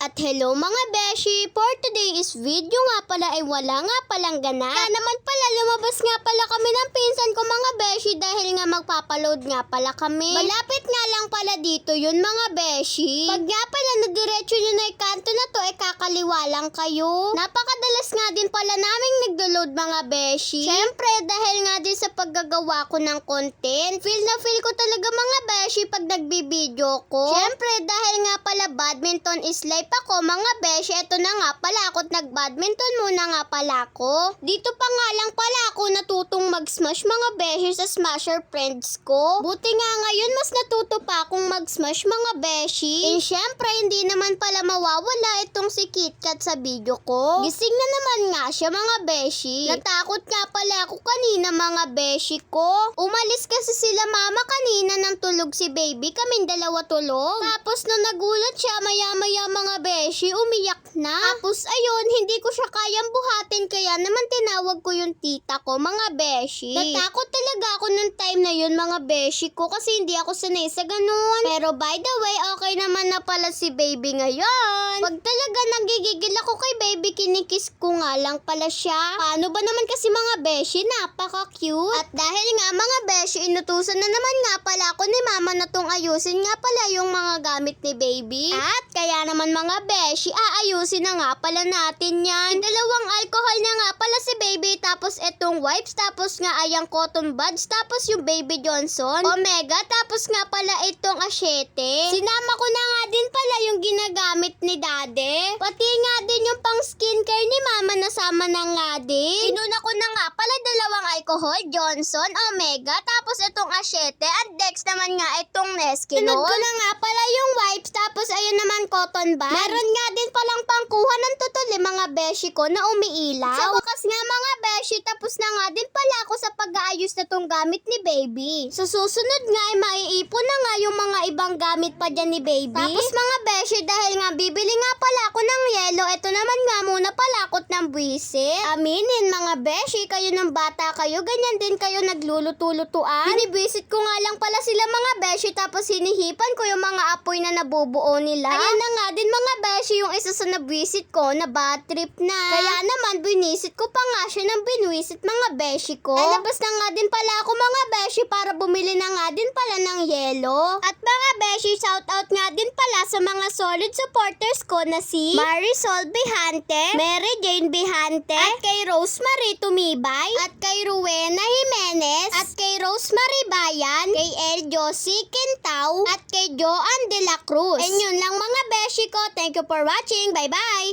At hello mga beshi, for today's video nga pala ay wala nga palang ganap. Kaya naman pala lumabas nga pala kami ng pinsan ko mga beshi dahil nga magpapaload nga pala kami. Malapit nga lang pala dito yun mga beshi. Pag nga pala na diretso nyo na ikanto na to ay kakaliwa lang kayo. Napakadalas nga din pala naming nagdo-load mga beshi. Syempre dahil nga din sa paggagawa ko ng content, feel na feel ko talaga mga beshi pag nagbibideo ko. Syempre dahil nga pala badminton is life ako mga beshi, eto na nga pala ako't nagbadminton muna nga pala ako. Dito pa nga lang pala ako natutong mag-smash mga beshi sa Smasher friends ko. Buti nga ngayon mas natuto pa akong mag-smash mga beshi. And syempre hindi naman pala mawawala itong si KitKat sa video ko. Gising na naman nga siya mga beshi. Natakot nga pala ako kanina mga beshi ko. Umalis kasi sila mama kanina nang tulog si baby, kaming dalawa tulog. Tapos nung nagulat siya maya-maya mga beshi, umiyak na. Tapos ayun, hindi ko siya kayang buhatin kaya naman tinawag ko yung tita ko mga beshi. Natakot talaga ako nung time na yun mga beshi ko kasi hindi ako sanay sa ganun. Pero by the way, okay naman na pala si baby ngayon. Pag talaga nagigigil ako kay baby, kinikiss ko nga lang pala siya. Paano ba naman kasi mga beshi, napaka-cute. At dahil nga mga beshi, inutusan na naman nga pala ako ni mama na tong ayusin nga pala yung mga gamit ni baby. At kaya naman mga beshi, aayusin na nga pala natin yan. Dalawang alcohol na nga pala si baby, tapos etong wipes, tapos nga ayang cotton buds, tapos yung baby Johnson, Omega, tapos nga pala itong asyete. Sinama ko na nga din pala yung ginagamit ni daddy. Pati nga din yung pang skincare ni mama nasama na nga din. Inuna ko na nga pala dalawang alcohol, Johnson, Omega, tapos itong asyete, at Dex naman nga itong Nesquik. Sunod ko na nga pala yung wipes, tapos ayun naman cotton buds. Meron nga din palang pangkuha ng tutol mga beshi ko na umiilaw. Sa wakas nga mga beshi, tapos na nga din pala ako sa pag-aayos na tong gamit ni baby. Sa susunod nga ay maiipon na nga yung mga ibang gamit pa dyan ni baby. Tapos mga beshi, dahil nga bibili nga pala ako ng yelo, eto naman nga muna pala akot ng buwisit. Aminin mga beshi, kayo ng bata kayo, ganyan din kayo nagluluto-lutuan. Binibwisit ko nga lang pala sila mga beshi, tapos hinihipan ko yung mga apoy na nabubuo nila. Ayan na nga din mga beshi yung isa sa nabwisit ko na bad trip na. Kaya naman binisit ko pa nga siya ng binwisit mga beshi ko. Lalabas na nga din pala ako mga beshi para bumili na nga din pala ng yelo. At mga beshi, shout out nga din pala sa mga solid supporters ko na si Marisol Behante, Mary Jane Behante, at kay Rosemary Tumibay, at kay Rowena Jimenez, at kay Rosemary Bayan, kay El Josie Quintao, at kay Joan De La Cruz. And yun lang mga beshi ko. Thank you for watching. Bye bye!